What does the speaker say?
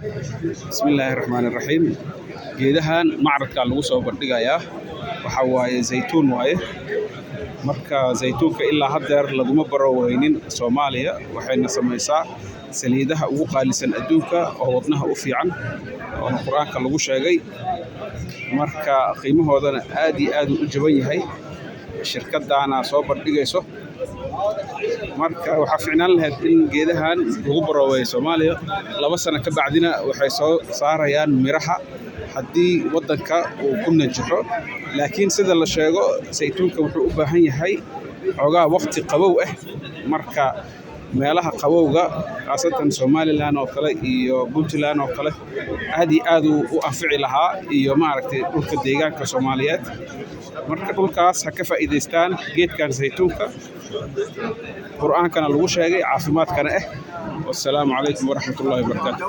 بسم الله الرحمن الرحيم. geedahan macradka lagu soo bandhigayaa waxa waaye zaytuun waaye marka zaytuunka ilaa haddeer laguma baroweynin Soomaaliya waxayna samaysaa saliidaha ugu qaalisan adduunka oo wadnaha u fiican oo Quraanka lagu sheegay marka qiimahoodana aad iyo aad u jaban yahay shirkadana soo bandhigayso marka waxa fiicnaan lahayd in geedahan lagu baroweeyo Soomaaliya 2 sano ka bacdina waxay soo saarayaan miraha haddii wadanka uu ku najaxo laakiin sida la sheego saytuunka wuxuu u baahan yahay xogaa waqti qabow ah marka meelaha qabowga qaasatan Somaliland oo kale iyo Puntland oo kale aad u anfici lahaa iyo maaragtay dhulka deegaanka Soomaaliyeed marka dhulkaas ha ka faa'iideystaan geedkan saytuunka Quraankana lagu sheegay caafimaadkana wassalaamu calaykum waraxmatullaahi wabarakaatuh